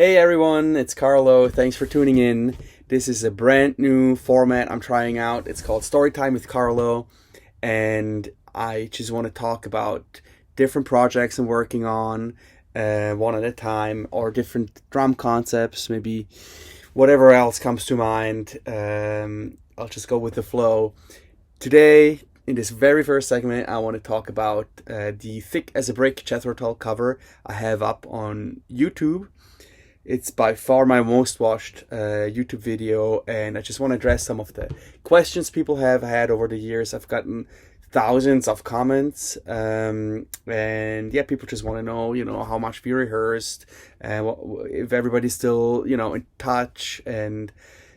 Hey everyone, it's Carlo. Thanks for tuning in. This is a brand new format I'm trying out. It's called Storytime with Carlo, and I just want to talk about different projects I'm working on, one at a time, or different drum concepts, maybe whatever else comes to mind. I'll just go with the flow. Today, in this very first segment, I want to talk about the Thick as a Brick Jethro Tull cover I have up on YouTube. It's by far my most watched YouTube video, and I just want to address some of the questions people have had over the years. I've gotten thousands of comments, and yeah, people just want to know, how much we rehearsed, and if everybody's still, in touch, and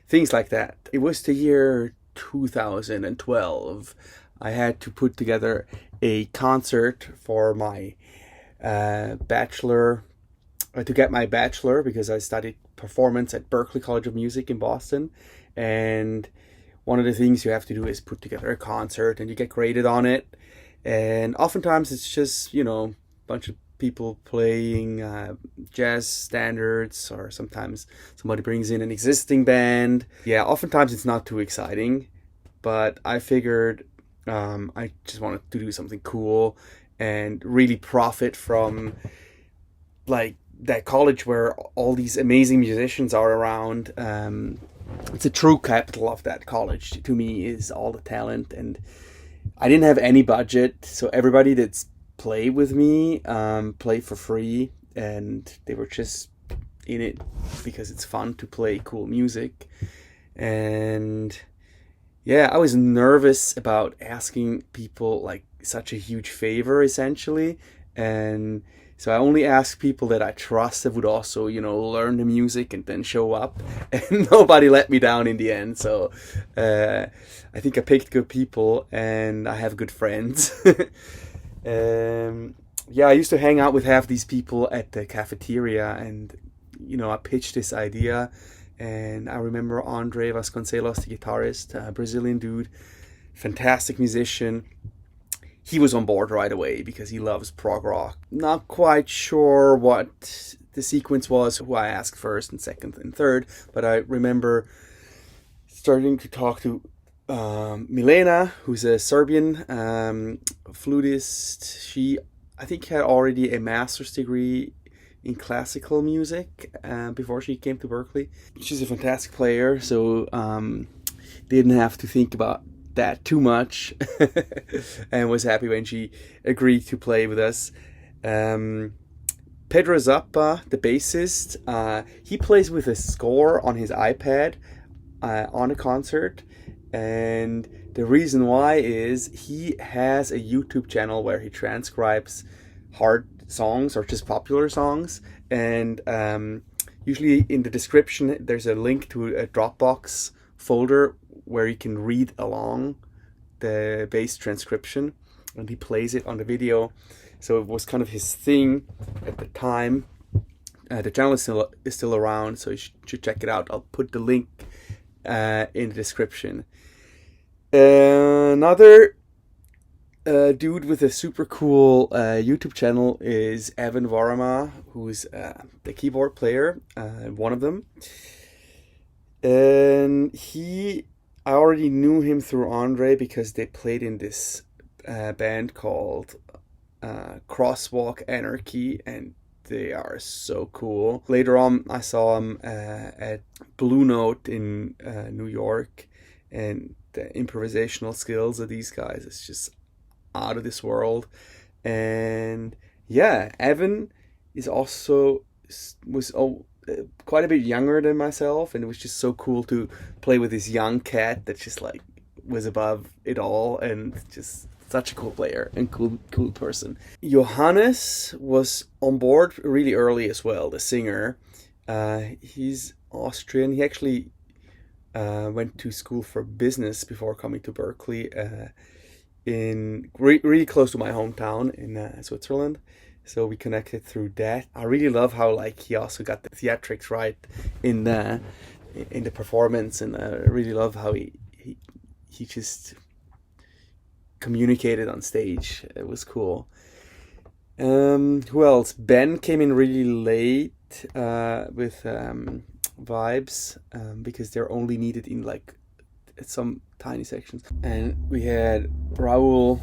things like that. It was the year 2012. I had to put together a concert for my bachelor. To get my bachelor, because I studied performance at Berklee College of Music in Boston, and one of the things you have to do is put together a concert, and you get graded on it, and oftentimes it's just a bunch of people playing jazz standards, or sometimes somebody brings in an existing band. Yeah, oftentimes it's not too exciting, but I figured I just wanted to do something cool and really profit from that college where all these amazing musicians are around. It's a true capital of that college. To me, is all the talent, and I didn't have any budget, so everybody that's played with me played for free, and they were just in it because it's fun to play cool music. And yeah, I was nervous about asking people such a huge favor, essentially, and so I only asked people that I trust that would also, learn the music and then show up. And nobody let me down in the end. So I think I picked good people, and I have good friends. Yeah, I used to hang out with half these people at the cafeteria, and, I pitched this idea. And I remember Andre Vasconcelos, the guitarist, a Brazilian dude, fantastic musician. He was on board right away because he loves prog rock. Not quite sure what the sequence was, who I asked first and second and third, but I remember starting to talk to Milena, who's a Serbian flutist. She, I think, had already a master's degree in classical music before she came to Berklee. She's a fantastic player, so didn't have to think about that too much, and was happy when she agreed to play with us. Pedro Zappa, the bassist, he plays with a score on his iPad on a concert, and the reason why is he has a YouTube channel where he transcribes hard songs or just popular songs, and usually in the description there's a link to a Dropbox folder where you can read along the bass transcription, and he plays it on the video. So it was kind of his thing at the time. The channel is still around, so you should check it out. I'll put the link in the description. Another dude with a super cool YouTube channel is Evan Varma, who's the keyboard player, one of them. And I already knew him through Andre because they played in this band called Crosswalk Anarchy, and they are so cool. Later on, I saw him at Blue Note in New York, and the improvisational skills of these guys is just out of this world. And yeah, Evan was quite a bit younger than myself, and it was just so cool to play with this young cat that just was above it all, and just such a cool player and cool person. Johannes was on board really early as well, the singer. He's Austrian. He actually went to school for business before coming to Berklee, in really close to my hometown in Switzerland. So we connected through that. I really love how he also got the theatrics right in the performance, and I really love how he just communicated on stage. It was cool. Who else? Ben came in really late. with vibes because they're only needed in like some tiny sections. And we had Raul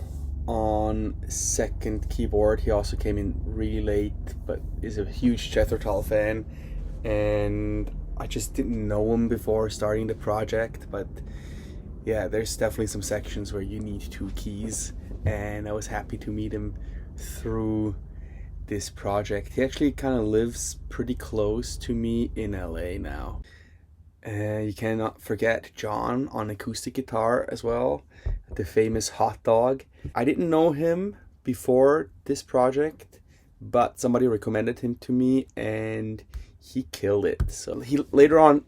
on second keyboard. He also came in really late, but is a huge Jethro Tull fan, and I just didn't know him before starting the project. But yeah, there's definitely some sections where you need 2 keys, and I was happy to meet him through this project. He actually kind of lives pretty close to me in LA now. You cannot forget John on acoustic guitar as well, the famous Hot Dog. I didn't know him before this project, but somebody recommended him to me and he killed it. So he later on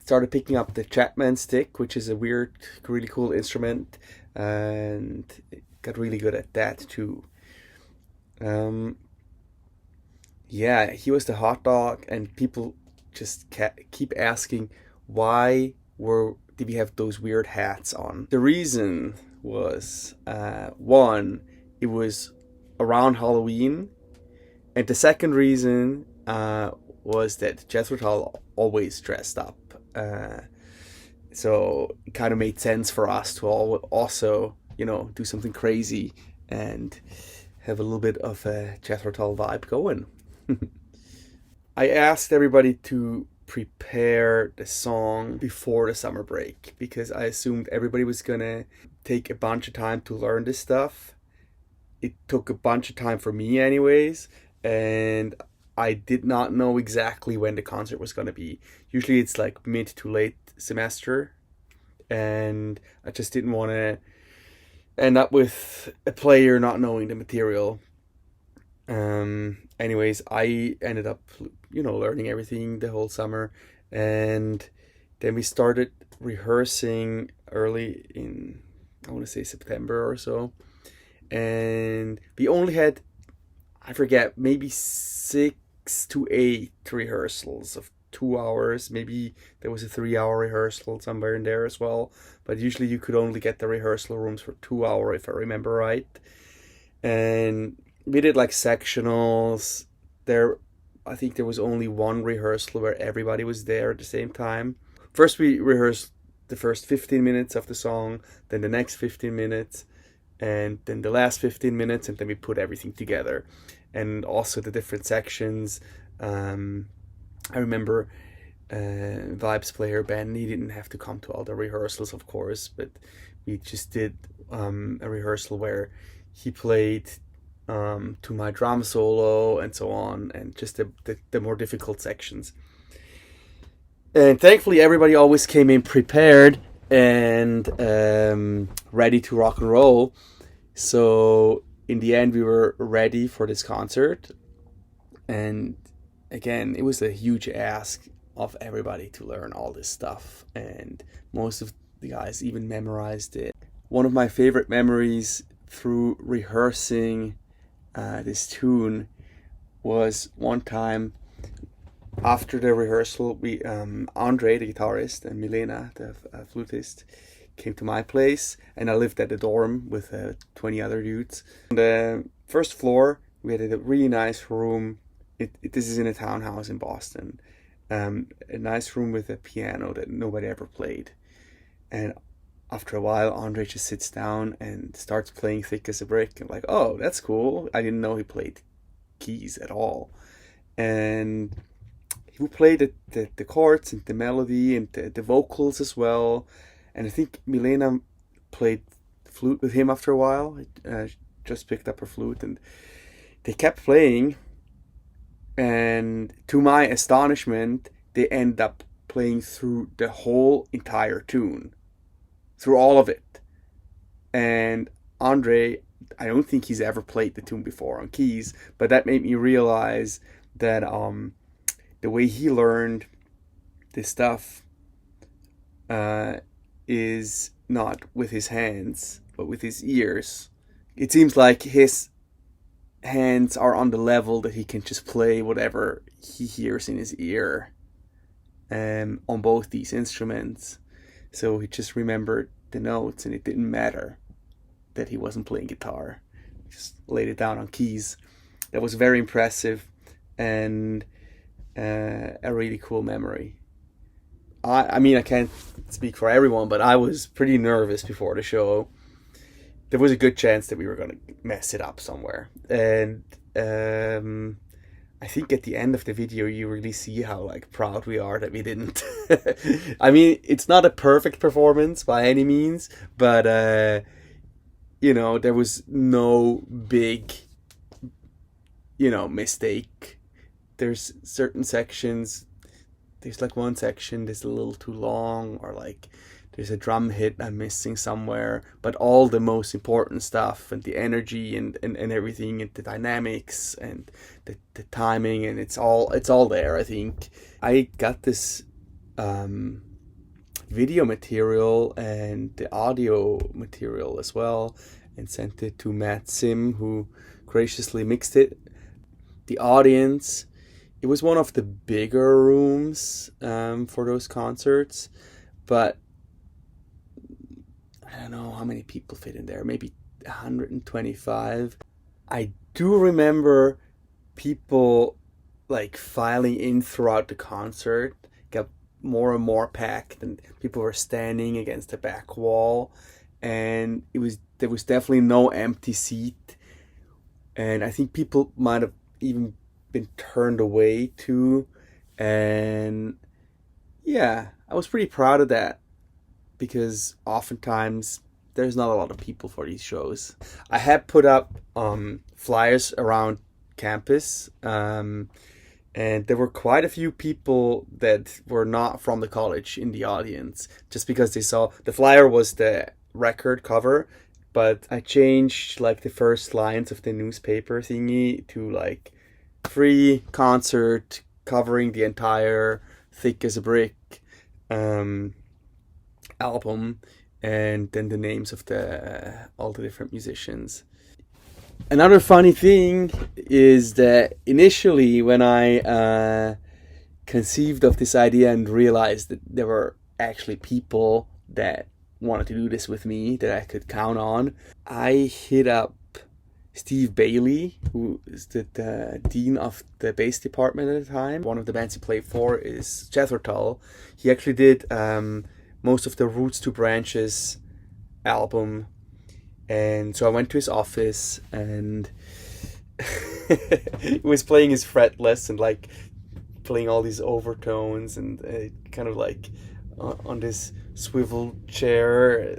started picking up the Chapman stick, which is a weird, really cool instrument, and got really good at that too. Yeah, he was the Hot Dog, and people just keep asking why did we have those weird hats on. The reason was one, it was around Halloween, and the second reason was that Jethro Tull always dressed up, so it kind of made sense for us to also do something crazy and have a little bit of a Jethro Tull vibe going. I asked everybody to prepare the song before the summer break because I assumed everybody was gonna take a bunch of time to learn this stuff. It took a bunch of time for me anyways, and I did not know exactly when the concert was gonna be. Usually it's like mid to late semester, and I just didn't want to end up with a player not knowing the material. Anyways, I ended up, learning everything the whole summer, and then we started rehearsing early in, I want to say September or so, and we only had, I forget, maybe 6 to 8 rehearsals of 2 hours. Maybe there was a 3-hour rehearsal somewhere in there as well, but usually you could only get the rehearsal rooms for 2 hours if I remember right. And we did like sectionals. I think there was only one rehearsal where everybody was there at the same time. First we rehearsed the first 15 minutes of the song, then the next 15 minutes, and then the last 15 minutes, and then we put everything together. And also the different sections. I remember Vibes player Ben, he didn't have to come to all the rehearsals, of course, but we just did a rehearsal where he played to my drum solo and so on, and just the more difficult sections. And thankfully everybody always came in prepared and ready to rock and roll. So in the end we were ready for this concert, and again it was a huge ask of everybody to learn all this stuff, and most of the guys even memorized it. One of my favorite memories through rehearsing this tune was one time after the rehearsal, we Andre, the guitarist, and Milena, the flutist, came to my place, and I lived at a dorm with 20 other dudes. On the first floor, we had a really nice room. This is in a townhouse in Boston. A nice room with a piano that nobody ever played. And after a while, Andre just sits down and starts playing Thick as a Brick. I'm like, oh, that's cool. I didn't know he played keys at all. And he would play the chords and the melody and the vocals as well. And I think Milena played flute with him after a while. Just picked up her flute, and they kept playing. And to my astonishment, they end up playing through the whole entire tune. Through all of it. And Andre, I don't think he's ever played the tune before on keys, but that made me realize that the way he learned this stuff is not with his hands, but with his ears. It seems like his hands are on the level that he can just play whatever he hears in his ear on both these instruments. So he just remembered the notes, and it didn't matter that he wasn't playing guitar. He just laid it down on keys. That was very impressive, and a really cool memory. I mean, I can't speak for everyone, but I was pretty nervous before the show. There was a good chance that we were going to mess it up somewhere. And I think at the end of the video, you really see how like proud we are that we didn't. I mean, it's not a perfect performance by any means, but you know, there was no big, you know, mistake. There's certain sections. There's like one section that's a little too long, or like there's a drum hit I'm missing somewhere. But all the most important stuff and the energy and everything and the dynamics and the timing, and it's all there. I think I got this video material and the audio material as well, and sent it to Matt Sim, who graciously mixed it. The audience, it was one of the bigger rooms for those concerts, but I don't know how many people fit in there, maybe 125. I do remember people like filing in throughout the concert, got more and more packed, and people were standing against the back wall, and there was definitely no empty seat, and I think people might have even been turned away too. And yeah, I was pretty proud of that, because oftentimes there's not a lot of people for these shows. I had put up flyers around campus, and there were quite a few people that were not from the college in the audience, just because they saw the flyer was the record cover, but I changed like the first lines of the newspaper thingy to like free concert covering the entire Thick as a Brick album, and then the names of the all the different musicians. Another funny thing is that initially when I conceived of this idea and realized that there were actually people that wanted to do this with me that I could count on, I hit up Steve Bailey, who is the dean of the bass department at the time. One of the bands he played for is Jethro Tull. He actually did most of the Roots to Branches album, and so I went to his office, and he was playing his fretless and like playing all these overtones, and kind of like on this swivel chair,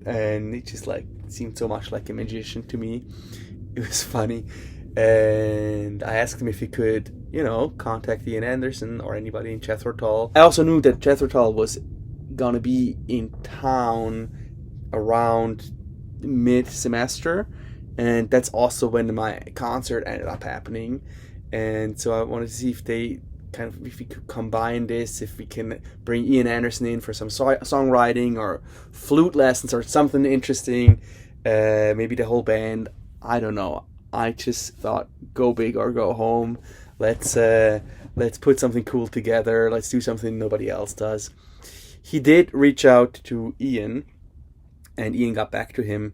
and it just like seemed so much like a magician to me. It was funny, and I asked him if he could, you know, contact Ian Anderson or anybody in Jethro Tull. I also knew that Jethro Tull was gonna be in town around mid-semester, and that's also when my concert ended up happening. And so I wanted to see if they if we could combine this, if we can bring Ian Anderson in for some songwriting or flute lessons or something interesting, maybe the whole band. I don't know. I just thought, go big or go home. Let's put something cool together. Let's do something nobody else does. He did reach out to Ian, and Ian got back to him.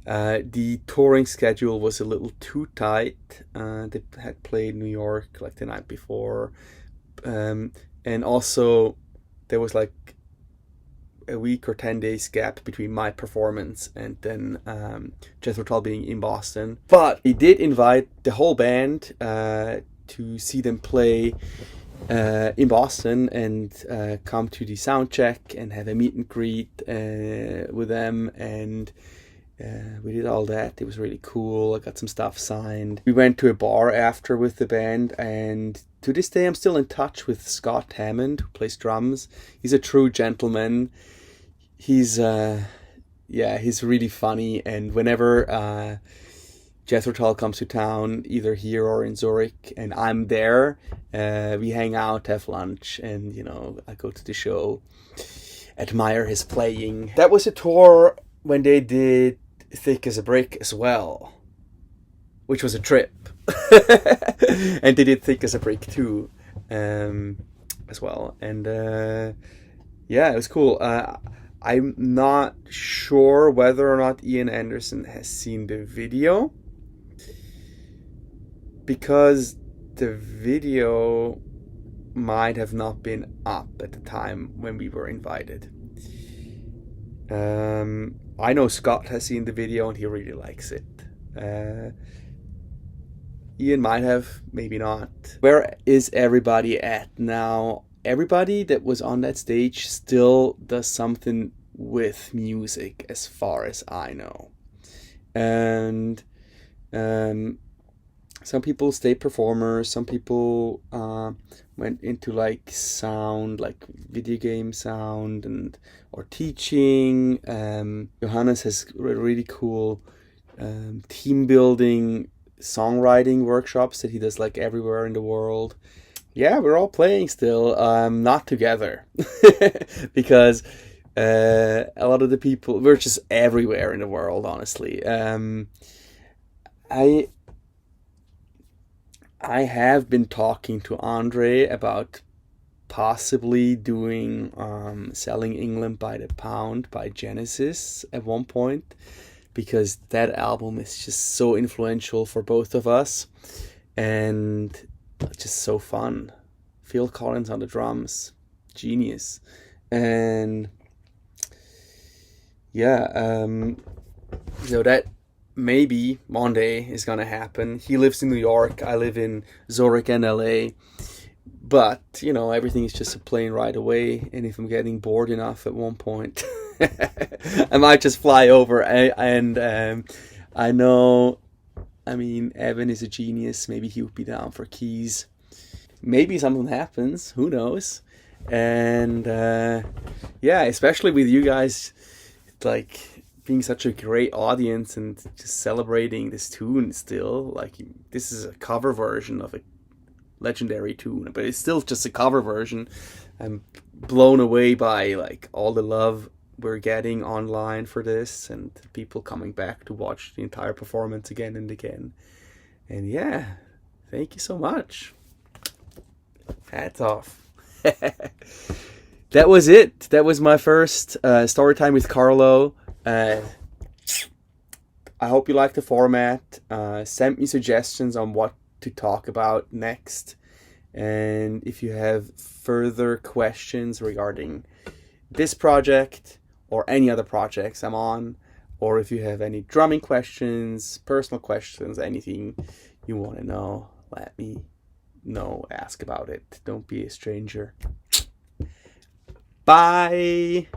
The touring schedule was a little too tight. They had played New York like the night before, and also there was like a week or 10 days gap between my performance and then Jethro Tull being in Boston. But he did invite the whole band to see them play in Boston, and come to the sound check and have a meet and greet with them, and we did all that. It was really cool. I got some stuff signed. We went to a bar after with the band, and to this day I'm still in touch with Scott Hammond, who plays drums. He's a true gentleman. He's he's really funny, and whenever Jethro Tull comes to town, either here or in Zurich, and I'm there, we hang out, have lunch, and you know, I go to the show, admire his playing. That was a tour when they did Thick as a Brick as well, which was a trip. And they did Thick as a Brick too, as well. And yeah, it was cool. I'm not sure whether or not Ian Anderson has seen the video, because the video might have not been up at the time when we were invited. I know Scott has seen the video and he really likes it. Ian might have, maybe not. Where is everybody at now? Everybody that was on that stage still does something with music, as far as I know. And some people stay performers, some people went into like sound, like video game sound, and or teaching. Johannes has really cool team building songwriting workshops that he does like everywhere in the world. Yeah, we're all playing still, not together because a lot of the people, we're just everywhere in the world, honestly. I have been talking to Andre about possibly doing Selling England by the Pound by Genesis at one point, because that album is just so influential for both of us and just so fun. Phil Collins on the drums, genius. And yeah, so that maybe one day is gonna happen. He lives in New York, I live in Zurich and LA, but you know, everything is just a plane ride away, and if I'm getting bored enough at one point I might just fly over. And I know, I mean, Evan is a genius, maybe he would be down for keys, maybe something happens, who knows. And yeah, especially with you guys like being such a great audience and just celebrating this tune still. Like, this is a cover version of a legendary tune, but it's still just a cover version. I'm blown away by like all the love we're getting online for this, and people coming back to watch the entire performance again and again. And yeah, thank you so much. Hats off. That was it. That was my first story time with Carlo. I hope you like the format. Send me suggestions on what to talk about next. And if you have further questions regarding this project or any other projects I'm on, or if you have any drumming questions, personal questions, anything you want to know, let me know. Ask about it. Don't be a stranger. Bye.